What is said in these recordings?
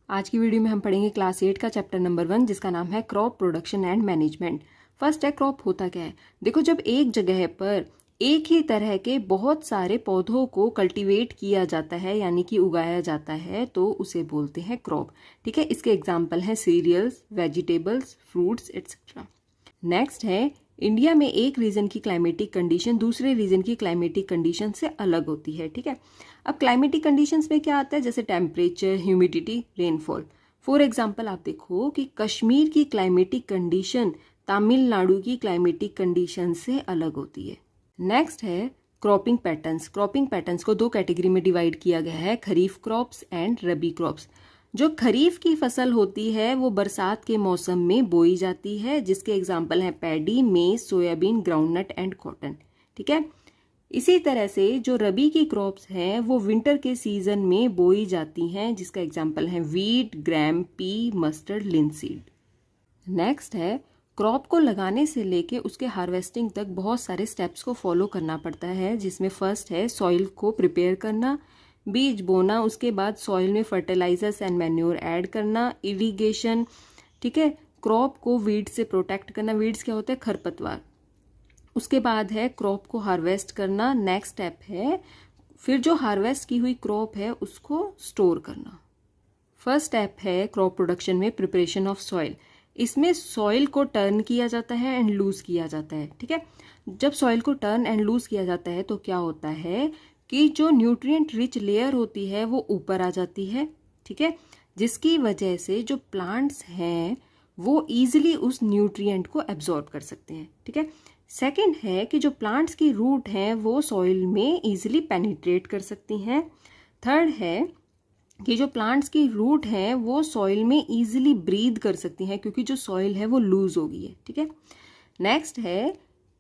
आज की वीडियो में हम पढ़ेंगे क्लास 8 का चैप्टर नंबर 1 जिसका नाम है crop production and management. First है क्रॉप होता क्या है। देखो, जब एक जगह पर एक ही तरह के बहुत सारे पौधों को कल्टीवेट किया जाता है यानी कि उगाया जाता है तो उसे बोलते हैं क्रॉप। ठीक है, इसके एग्जाम्पल हैं cereals, vegetables, fruits etcetera. Next है, इंडिया में एक रीजन की क्लाइमेटिक कंडीशन दूसरे रीजन की क्लाइमेटिक कंडीशन से अलग होती है। ठीक है, अब क्लाइमेटिक कंडीशंस में क्या आता है, जैसे temperature, humidity, rainfall. For example आप देखो कि कश्मीर की क्लाइमेटिक कंडीशन तमिलनाडु की क्लाइमेटिक कंडीशन से अलग होती है। नेक्स्ट है क्रॉपिंग पैटर्न्स। क्रॉपिंग पैटर्न्स को दो कैटेगरी में डिवाइड किया गया है, खरीफ क्रॉप्स एंड रबी क्रॉप्स। जो खरीफ की फसल होती है वो बरसात के मौसम में बोई जाती है, जिसके एग्जाम्पल हैं पैडी, मेज, सोयाबीन, ग्राउंडनट एंड कॉटन। ठीक है, इसी तरह से जो रबी की क्रॉप्स हैं वो विंटर के सीजन में बोई जाती हैं, जिसका एग्जाम्पल है वीट, ग्राम, पी, मस्टर्ड, लिनसीड। नेक्स्ट है, क्रॉप को लगाने से लेके उसके हार्वेस्टिंग तक बहुत सारे स्टेप्स को फॉलो करना पड़ता है, जिसमें फर्स्ट है सॉइल को प्रिपेयर करना, बीज बोना, उसके बाद सॉइल में फर्टिलाइजर्स एंड मैन्योर ऐड करना, इरिगेशन। ठीक है, क्रॉप को वीड्स से प्रोटेक्ट करना। वीड्स क्या होते हैं, खरपतवार। उसके बाद है क्रॉप को हार्वेस्ट करना। नेक्स्ट स्टेप है फिर जो हार्वेस्ट की हुई क्रॉप है उसको स्टोर करना। फर्स्ट स्टेप है क्रॉप प्रोडक्शन में प्रिपरेशन ऑफ सॉइल। इसमें सॉइल को टर्न किया जाता है एंड लूज किया जाता है। ठीक है, जब सॉइल को टर्न एंड लूज किया जाता है तो क्या होता है कि जो न्यूट्रिएंट रिच लेयर होती है वो ऊपर आ जाती है। ठीक है, जिसकी वजह से जो प्लांट्स हैं वो इजीली उस न्यूट्रिएंट को एब्जॉर्ब कर सकते हैं। ठीक है, सेकंड है कि जो प्लांट्स की रूट हैं वो सॉइल में इजीली पेनिट्रेट कर सकती हैं। थर्ड है कि जो प्लांट्स की रूट हैं वो सॉइल में इजीली ब्रीथ कर सकती हैं क्योंकि जो सॉइल है वो लूज हो गई है। ठीक है, नेक्स्ट है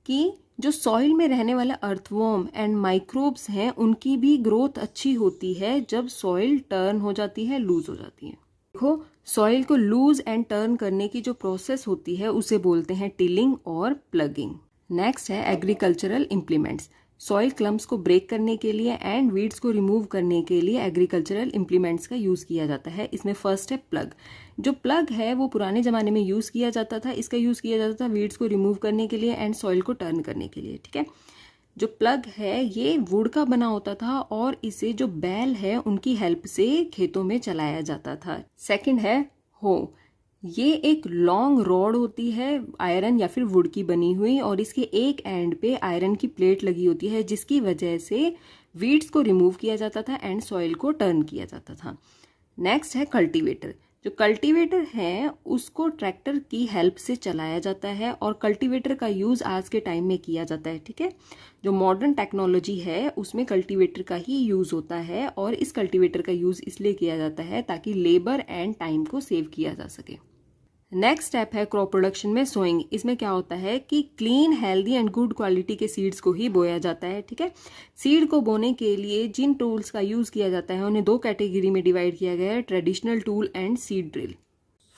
कि जो सॉइल में रहने वाले अर्थवॉर्म एंड माइक्रोब्स हैं उनकी भी ग्रोथ अच्छी होती है जब सॉइल टर्न हो जाती है, लूज हो जाती है। देखो, सॉइल को लूज एंड टर्न करने की जो प्रोसेस होती है उसे बोलते हैं टिलिंग और प्लगिंग। नेक्स्ट है एग्रीकल्चरल इम्प्लीमेंट्स। सॉइल क्लम्प्स को ब्रेक करने के लिए एंड वीड्स को रिमूव करने के लिए एग्रीकल्चरल इम्प्लीमेंट्स का यूज़ किया जाता है। इसमें फर्स्ट है प्लग। जो प्लग है वो पुराने ज़माने में यूज़ किया जाता था। इसका यूज़ किया जाता था वीड्स को रिमूव करने के लिए एंड सॉइल को टर्न करने के लिए। ठीक है, जो प्लग है ये वुड का बना होता था और इसे जो बैल है उनकी हेल्प से खेतों में चलाया जाता था। सेकेंड है हो। ये एक लॉन्ग रॉड होती है आयरन या फिर वुड की बनी हुई और इसके एक एंड पे आयरन की प्लेट लगी होती है, जिसकी वजह से वीड्स को रिमूव किया जाता था एंड सॉइल को टर्न किया जाता था। नेक्स्ट है कल्टीवेटर। जो कल्टीवेटर है उसको ट्रैक्टर की हेल्प से चलाया जाता है और कल्टीवेटर का यूज़ आज के टाइम में किया जाता है। ठीक है, जो मॉडर्न टेक्नोलॉजी है उसमें कल्टीवेटर का ही यूज़ होता है और इस कल्टीवेटर का यूज़ इसलिए किया जाता है ताकि लेबर एंड टाइम को सेव किया जा सके। नेक्स्ट स्टेप है क्रॉप प्रोडक्शन में सोइंग। इसमें क्या होता है कि clean, healthy and good quality के सीड्स को ही बोया जाता है। ठीक है, सीड को बोने के लिए जिन टूल्स का यूज़ किया जाता है उन्हें दो कैटेगरी में डिवाइड किया गया है, traditional tool and seed drill.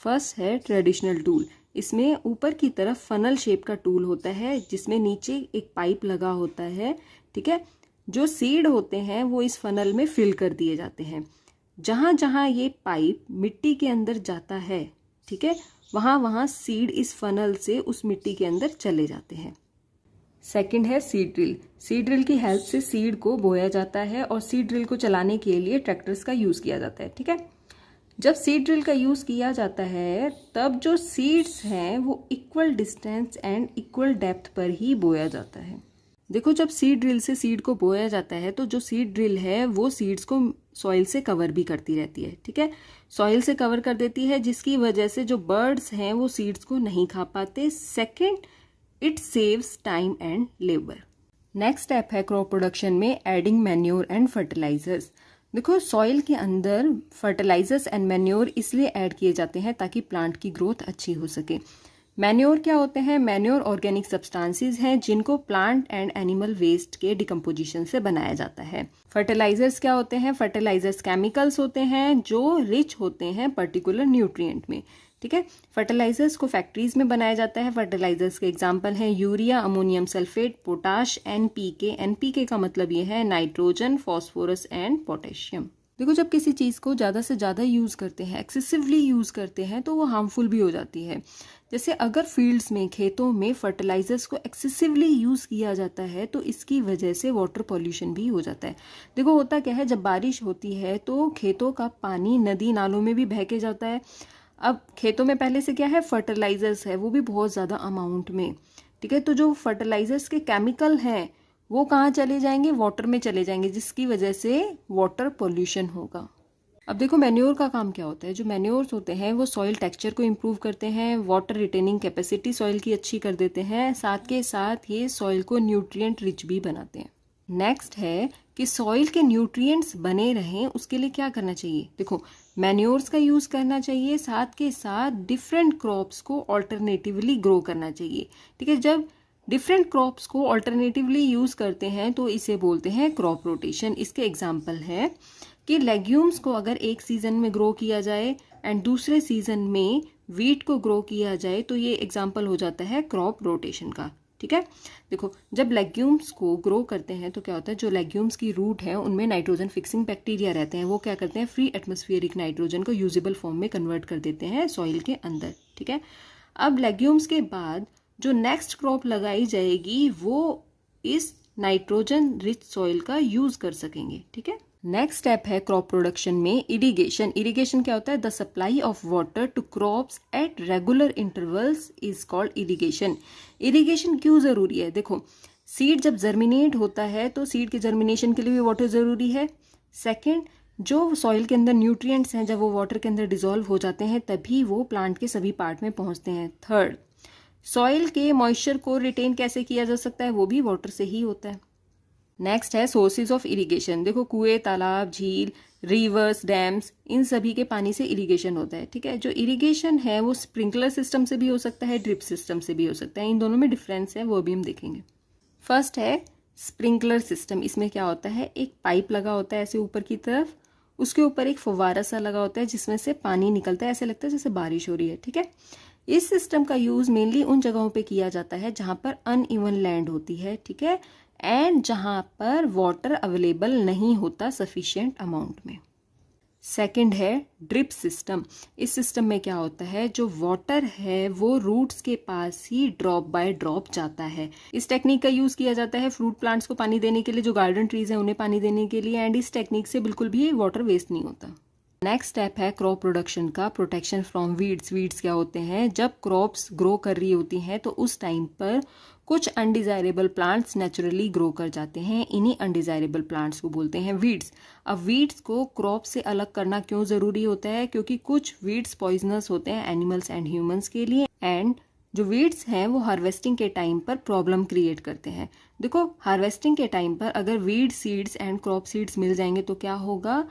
First है ट्रेडिशनल टूल। इसमें ऊपर की तरफ फनल शेप का टूल होता है जिसमें नीचे एक पाइप लगा होता है। ठीक है, जो सीड होते हैं वो इस फनल में फिल कर दिए जाते हैं। जहाँ जहाँ ये पाइप मिट्टी के अंदर जाता है, ठीक है, वहाँ वहाँ सीड इस फनल से उस मिट्टी के अंदर चले जाते हैं। सेकंड है सीड ड्रिल। सीड ड्रिल की हेल्प से सीड को बोया जाता है और सीड ड्रिल को चलाने के लिए ट्रैक्टर्स का यूज़ किया जाता है। ठीक है, जब सीड ड्रिल का यूज़ किया जाता है तब जो सीड्स हैं वो equal distance and equal depth पर ही बोया जाता है। देखो, जब सीड ड्रिल से सीड को बोया जाता है तो जो सीड ड्रिल है वो सीड्स को सॉइल से कवर भी करती रहती है। ठीक है, सॉइल से कवर कर देती है जिसकी वजह से जो बर्ड्स हैं वो सीड्स को नहीं खा पाते। Second, it saves time and labour. Next step है क्रॉप प्रोडक्शन में एडिंग मैन्योर एंड फर्टिलाइजर्स। देखो, सॉइल के अंदर फर्टिलाइजर्स एंड मैन्योर इसलिए ऐड किए जाते हैं ताकि प्लांट की ग्रोथ अच्छी हो सके। मैन्योर क्या होते हैं, मैन्योर ऑर्गेनिक सब्सटेंसेस हैं जिनको प्लांट एंड एनिमल वेस्ट के डिकम्पोजिशन से बनाया जाता है। फर्टिलाइजर्स क्या होते हैं, फर्टिलाइजर्स केमिकल्स होते हैं जो रिच होते हैं पर्टिकुलर न्यूट्रिएंट में। ठीक है, फर्टिलाइजर्स को फैक्ट्रीज में बनाया जाता है। फर्टिलाइजर्स के एग्जांपल हैं urea, ammonium sulphate, potash, NPK. NPK का मतलब ये है नाइट्रोजन, फॉस्फोरस एंड पोटेशियम। देखो जब किसी चीज़ को ज़्यादा से ज़्यादा यूज़ करते हैं, एक्सेसिवली यूज़ करते हैं, तो वो हार्मफुल भी हो जाती है। जैसे अगर फील्ड्स में, खेतों में फर्टिलाइजर्स को एक्सेसिवली यूज़ किया जाता है तो इसकी वजह से वाटर पॉल्यूशन भी हो जाता है। देखो होता क्या है, जब बारिश होती है तो खेतों का पानी नदी नालों में भी बह के जाता है। अब खेतों में पहले से क्या है, फर्टिलाइजर्स है, वो भी बहुत ज़्यादा अमाउंट में, ठीक है। तो जो फर्टिलाइजर्स के केमिकल हैं वो कहाँ चले जाएंगे, वाटर में चले जाएंगे, जिसकी वजह से वाटर पोल्यूशन होगा। अब देखो मैन्योर का काम क्या होता है। जो मैन्योर्स होते हैं वो सॉइल टेक्सचर को इम्प्रूव करते हैं, वाटर रिटेनिंग कैपेसिटी सॉइल की अच्छी कर देते हैं, साथ के साथ ये सॉइल को न्यूट्रिएंट रिच भी बनाते हैं। नेक्स्ट है कि सॉइल के न्यूट्रिएंट्स बने रहें उसके लिए क्या करना चाहिए। देखो मैन्योर्स का यूज़ करना चाहिए, साथ के साथ डिफरेंट क्रॉप्स को ऑल्टरनेटिवली ग्रो करना चाहिए, ठीक है। जब डिफरेंट क्रॉप्स को ऑल्टरनेटिवली यूज़ करते हैं तो इसे बोलते हैं क्रॉप रोटेशन। इसके एग्जांपल है कि लेग्यूम्स को अगर एक सीज़न में ग्रो किया जाए एंड दूसरे सीज़न में वीट को ग्रो किया जाए तो ये एग्जांपल हो जाता है क्रॉप रोटेशन का, ठीक है। देखो जब लेग्यूम्स को ग्रो करते हैं तो क्या होता है, जो लेग्यूम्स की रूट है उनमें नाइट्रोजन फिक्सिंग बैक्टीरिया रहते हैं, वो क्या करते हैं, फ्री एटमॉस्फेरिक नाइट्रोजन को यूजेबल फॉर्म में कन्वर्ट कर देते हैं सॉइल के अंदर, ठीक है। अब लेग्यूम्स के बाद जो नेक्स्ट क्रॉप लगाई जाएगी वो इस नाइट्रोजन रिच सॉइल का यूज कर सकेंगे, ठीक है। नेक्स्ट स्टेप है क्रॉप प्रोडक्शन में इरिगेशन। इरिगेशन क्या होता है, the supply of water to crops at regular intervals is called irrigation. Irrigation क्यों जरूरी है, देखो सीड जब जर्मिनेट होता है तो सीड के जर्मिनेशन के लिए भी वाटर जरूरी है। सेकेंड, जो सॉइल के अंदर न्यूट्रिएंट्स हैं जब वो वाटर के अंदर डिजोल्व हो जाते हैं तभी वो प्लांट के सभी पार्ट में पहुंचते हैं। थर्ड, सॉइल के मॉइस्चर को रिटेन कैसे किया जा सकता है, वो भी वाटर से ही होता है। नेक्स्ट है सोर्सेज ऑफ इरिगेशन। देखो कुएं, तालाब, झील, रिवर्स, डैम्स, इन सभी के पानी से इरिगेशन होता है, ठीक है। जो इरिगेशन है वो स्प्रिंकलर सिस्टम से भी हो सकता है, ड्रिप सिस्टम से भी हो सकता है। इन दोनों में डिफरेंस है, वो भी हम देखेंगे। फर्स्ट है स्प्रिंकलर सिस्टम। इसमें क्या होता है, एक पाइप लगा होता है ऐसे ऊपर की तरफ, उसके ऊपर एक फव्वारा सा लगा होता है जिसमें से पानी निकलता है, ऐसे लगता है जैसे बारिश हो रही है, ठीक है। इस सिस्टम का यूज मेनली उन जगहों पे किया जाता है जहां पर अनइवन लैंड होती है, ठीक है, एंड जहां पर वाटर अवेलेबल नहीं होता सफिशिएंट अमाउंट में। सेकंड है ड्रिप सिस्टम। इस सिस्टम में क्या होता है, जो वाटर है वो रूट्स के पास ही ड्रॉप बाय ड्रॉप जाता है। इस टेक्निक का यूज किया जाता है फ्रूट प्लांट्स को पानी देने के लिए, जो गार्डन ट्रीज है उन्हें पानी देने के लिए, एंड इस टेक्निक से बिल्कुल भी वाटर वेस्ट नहीं होता। नेक्स्ट स्टेप है क्रॉप प्रोडक्शन का, प्रोटेक्शन फ्रॉम वीड्स। वीड्स क्या होते हैं, जब क्रॉप्स ग्रो कर रही होती हैं तो उस टाइम पर कुछ अनडिजायरेबल प्लांट्स नेचुरली ग्रो कर जाते हैं, इन्हीं अनडिजायरेबल प्लांट्स को बोलते हैं वीड्स। अब वीड्स को क्रॉप से अलग करना क्यों ज़रूरी होता है, क्योंकि कुछ वीड्स पॉइजनस होते हैं एनिमल्स एंड ह्यूमंस के लिए, एंड जो वीड्स हैं वो हार्वेस्टिंग के टाइम पर प्रॉब्लम क्रिएट करते हैं। देखो हार्वेस्टिंग के टाइम पर अगर weed seeds and crop seeds मिल जाएंगे तो क्या होगा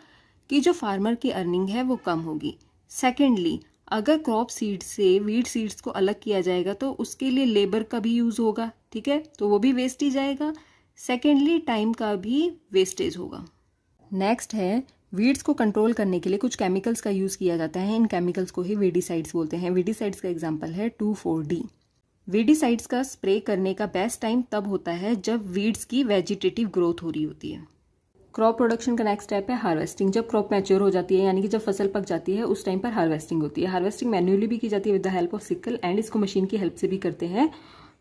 कि जो फार्मर की अर्निंग है वो कम होगी। सेकेंडली, अगर क्रॉप सीड से वीड सीड्स को अलग किया जाएगा तो उसके लिए लेबर का भी यूज़ होगा, ठीक है, तो वो भी वेस्ट ही जाएगा। सेकेंडली, टाइम का भी वेस्टेज होगा। नेक्स्ट है वीड्स को कंट्रोल करने के लिए कुछ केमिकल्स का यूज़ किया जाता है, इन केमिकल्स को ही वीडिसाइड्स बोलते हैं। वीडिसाइड्स का एग्जाम्पल है 2,4-D। वीडिसाइड्स का स्प्रे करने का बेस्ट टाइम तब होता है जब वीड्स की वेजिटेटिव ग्रोथ हो रही होती है। क्रॉप प्रोडक्शन का नेक्स्ट स्टेप है हार्वेस्टिंग। जब क्रॉप मैच्योर हो जाती है यानी कि जब फसल पक जाती है उस टाइम पर हार्वेस्टिंग होती है। हार्वेस्टिंग मैन्युअली भी की जाती है with the help of sickle, and इसको मशीन की हेल्प से भी करते हैं।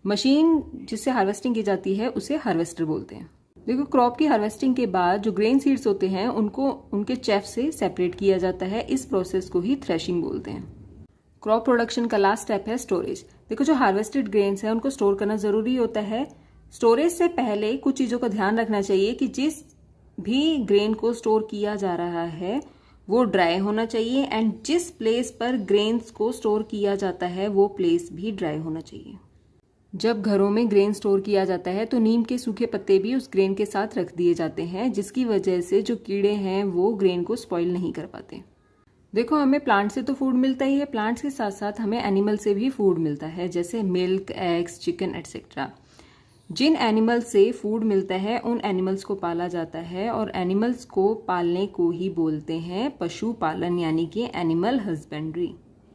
मशीन जिससे हार्वेस्टिंग की जाती है उसे हार्वेस्टर बोलते हैं। देखो क्रॉप की हार्वेस्टिंग के बाद जो ग्रेन सीड्स होते हैं उनको उनके चेफ से सेपरेट किया जाता है, इस प्रोसेस को ही थ्रेशिंग बोलते हैं। क्रॉप प्रोडक्शन का लास्ट स्टेप है स्टोरेज। देखो जो हार्वेस्टेड ग्रेन्स है उनको स्टोर करना जरूरी होता है। स्टोरेज से पहले कुछ चीजों का ध्यान रखना चाहिए कि जिस भी ग्रेन को स्टोर किया जा रहा है वो ड्राई होना चाहिए, एंड जिस प्लेस पर ग्रेन्स को स्टोर किया जाता है वो प्लेस भी ड्राई होना चाहिए। जब घरों में ग्रेन स्टोर किया जाता है तो नीम के सूखे पत्ते भी उस ग्रेन के साथ रख दिए जाते हैं, जिसकी वजह से जो कीड़े हैं वो ग्रेन को स्पॉइल नहीं कर पाते। देखो हमें प्लांट से तो फूड मिलता ही है, प्लांट्स के साथ साथ हमें एनिमल से भी फूड मिलता है, जैसे मिल्क, एग्स, चिकन एटसेट्रा। जिन एनिमल से फूड मिलता है उन एनिमल्स को पाला जाता है, और एनिमल्स को पालने को ही बोलते हैं पशु पालन यानी कि एनिमल हस्बेंड्री।